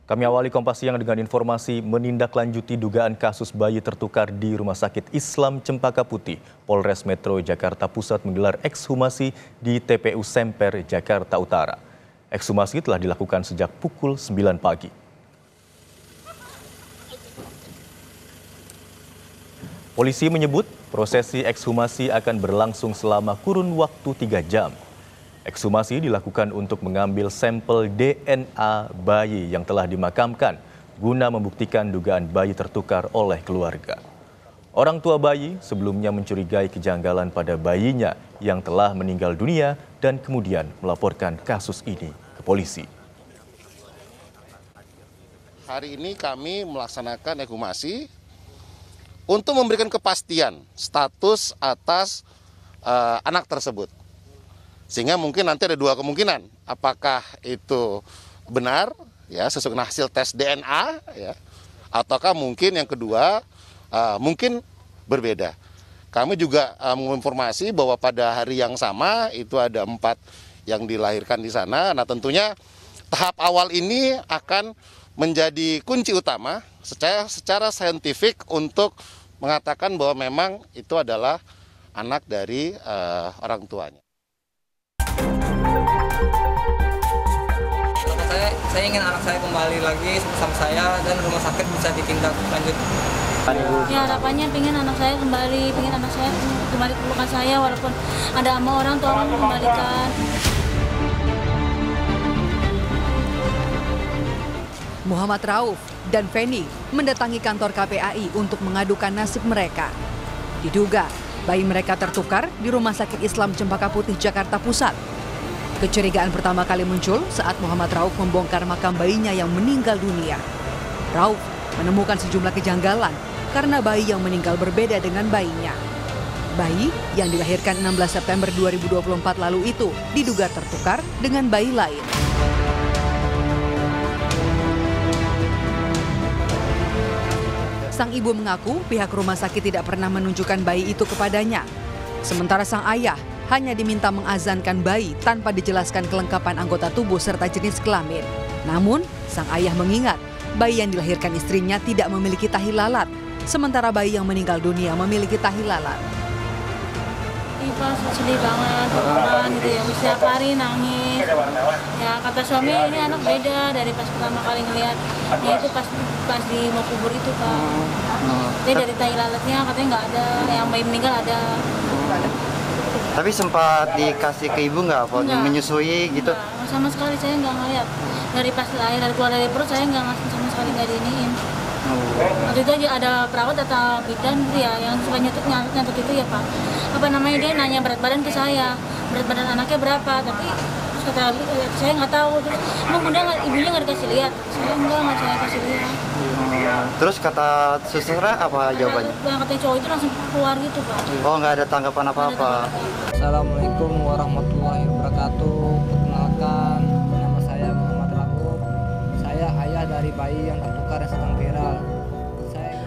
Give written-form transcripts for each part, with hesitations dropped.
Kami awali Kompas Siang dengan informasi menindaklanjuti dugaan kasus bayi tertukar di Rumah Sakit Islam Cempaka Putih. Polres Metro Jakarta Pusat menggelar ekshumasi di TPU Semper, Jakarta Utara. Ekshumasi telah dilakukan sejak pukul 9 pagi. Polisi menyebut prosesi ekshumasi akan berlangsung selama kurun waktu 3 jam. Ekshumasi dilakukan untuk mengambil sampel DNA bayi yang telah dimakamkan guna membuktikan dugaan bayi tertukar oleh keluarga. Orang tua bayi sebelumnya mencurigai kejanggalan pada bayinya yang telah meninggal dunia dan kemudian melaporkan kasus ini ke polisi. Hari ini kami melaksanakan ekshumasi untuk memberikan kepastian status atas anak tersebut. Sehingga mungkin nanti ada dua kemungkinan, apakah itu benar ya sesuai dengan hasil tes DNA ya, ataukah mungkin yang kedua mungkin berbeda. Kami juga menginformasi bahwa pada hari yang sama itu ada 4 yang dilahirkan di sana. Nah tentunya tahap awal ini akan menjadi kunci utama secara saintifik untuk mengatakan bahwa memang itu adalah anak dari orang tuanya. Saya ingin anak saya kembali lagi sama saya dan rumah sakit bisa ditindak lanjut. Ya harapannya pengen anak saya kembali ke pelukan saya walaupun ada sama orang tua kembalikan. Muhammad Rauf dan Feni mendatangi kantor KPAI untuk mengadukan nasib mereka. Diduga bayi mereka tertukar di Rumah Sakit Islam Cempaka Putih, Jakarta Pusat. Kecurigaan pertama kali muncul saat Muhammad Rauf membongkar makam bayinya yang meninggal dunia. Rauf menemukan sejumlah kejanggalan karena bayi yang meninggal berbeda dengan bayinya. Bayi yang dilahirkan 16 September 2024 lalu itu diduga tertukar dengan bayi lain. Sang ibu mengaku pihak rumah sakit tidak pernah menunjukkan bayi itu kepadanya. Sementara sang ayah hanya diminta mengazankan bayi tanpa dijelaskan kelengkapan anggota tubuh serta jenis kelamin. Namun, sang ayah mengingat bayi yang dilahirkan istrinya tidak memiliki tahi lalat, sementara bayi yang meninggal dunia memiliki tahi lalat. Pas sedih banget, orang gitu ya, setiap hari nangis. Ya kata suami ini anak beda dari pas pertama kali ngelihat. Ya itu pas di mau kubur itu Pak. Jadi dari tahi lalatnya katanya nggak ada, yang bayi meninggal ada. Tapi sempat dikasih ke ibu nggak, menyusui gitu? Enggak, sama sekali saya nggak ngeliat. Dari pas lahir, dari keluar dari perut saya nggak sama sekali nggak diiniin. Waktu itu aja ada perawat atau bidan gitu ya, yang suka nyatut itu ya Pak. Apa namanya, dia nanya berat badan ke saya, berat badan anaknya berapa, tapi terus kata saya nggak tahu. Terus emang bunda ibunya nggak dikasih lihat? Saya nggak saya kasih lihat. Terus kata susternya apa jawabannya? Yang katanya cowok itu langsung keluar gitu Pak. Oh nggak ada tanggapan apa-apa. Assalamualaikum warahmatullahi wabarakatuh. Perkenalkan, nama saya Muhammad Rauf. Saya ayah dari bayi yang tertukar yang sedang viral.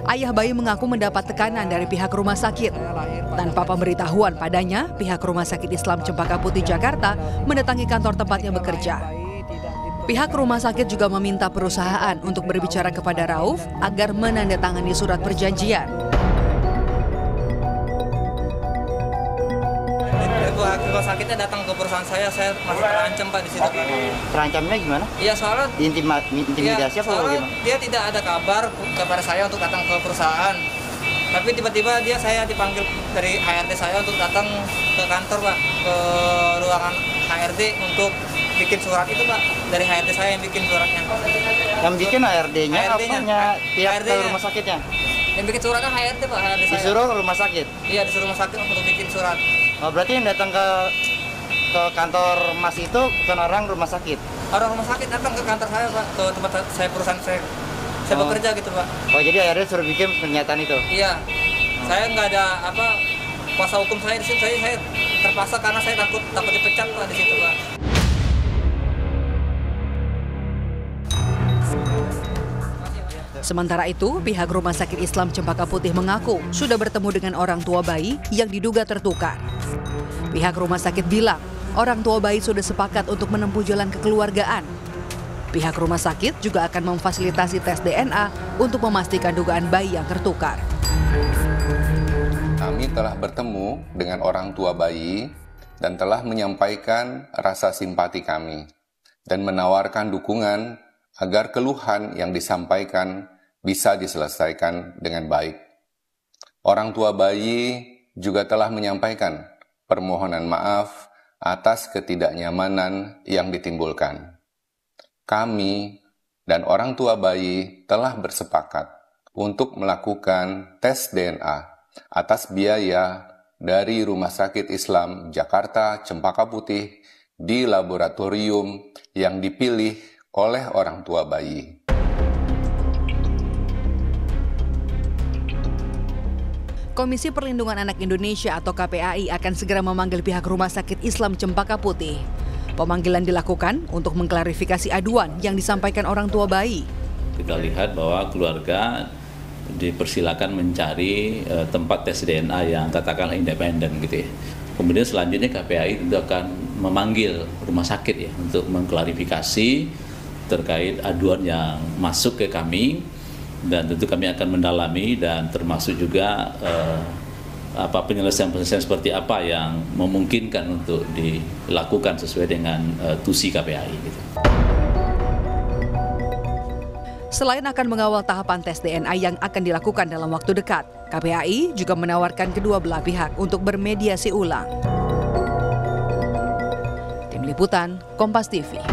Ayah bayi mengaku mendapat tekanan dari pihak rumah sakit. Tanpa pemberitahuan padanya, pihak Rumah Sakit Islam Cempaka Putih, Jakarta mendatangi kantor tempatnya bekerja. Pihak rumah sakit juga meminta perusahaan untuk berbicara kepada Rauf agar menandatangani surat perjanjian. Rumah sakitnya datang ke perusahaan saya masih terancam Pak di situ Pak. Terancamnya gimana? Iya soalnya intimidasi apa bagaimana? Dia tidak ada kabar kepada saya untuk datang ke perusahaan. Tapi tiba-tiba saya dipanggil dari HRD saya untuk datang ke kantor Pak, ke ruangan HRD untuk bikin surat itu Pak. Dari HRD saya yang bikin suratnya. Yang bikin HRD-nya apanya? Pihak ke rumah sakitnya? Yang bikin suratnya HRD Pak, HRD saya. Disuruh rumah sakit? Iya, disuruh rumah sakit untuk bikin surat. Oh, berarti yang datang ke kantor Mas itu bukan orang rumah sakit? Orang rumah sakit datang ke kantor saya Pak, ke tempat saya, perusahaan saya bekerja gitu Pak. Oh jadi akhirnya suruh bikin pernyataan itu? Iya, saya nggak ada kuasa hukum saya di situ, saya terpaksa karena saya takut dipecat Pak di situ Pak. Sementara itu, pihak Rumah Sakit Islam Cempaka Putih mengaku sudah bertemu dengan orang tua bayi yang diduga tertukar. Pihak rumah sakit bilang, orang tua bayi sudah sepakat untuk menempuh jalan kekeluargaan. Pihak rumah sakit juga akan memfasilitasi tes DNA untuk memastikan dugaan bayi yang tertukar. Kami telah bertemu dengan orang tua bayi dan telah menyampaikan rasa simpati kami dan menawarkan dukungan agar keluhan yang disampaikan bisa diselesaikan dengan baik. Orang tua bayi juga telah menyampaikan permohonan maaf atas ketidaknyamanan yang ditimbulkan. Kami dan orang tua bayi telah bersepakat untuk melakukan tes DNA atas biaya dari Rumah Sakit Islam Jakarta Cempaka Putih di laboratorium yang dipilih oleh orang tua bayi. Komisi Perlindungan Anak Indonesia atau KPAI akan segera memanggil pihak Rumah Sakit Islam Cempaka Putih. Pemanggilan dilakukan untuk mengklarifikasi aduan yang disampaikan orang tua bayi. Kita lihat bahwa keluarga dipersilakan mencari tempat tes DNA yang katakanlah independen gitu ya. Kemudian selanjutnya KPAI tentu akan memanggil rumah sakit ya untuk mengklarifikasi terkait aduan yang masuk ke kami, dan tentu kami akan mendalami dan termasuk juga penyelesaian seperti apa yang memungkinkan untuk dilakukan sesuai dengan tusi KPAI gitu. Selain akan mengawal tahapan tes DNA yang akan dilakukan dalam waktu dekat, KPAI juga menawarkan kedua belah pihak untuk bermediasi ulang. Tim Liputan, Kompas TV.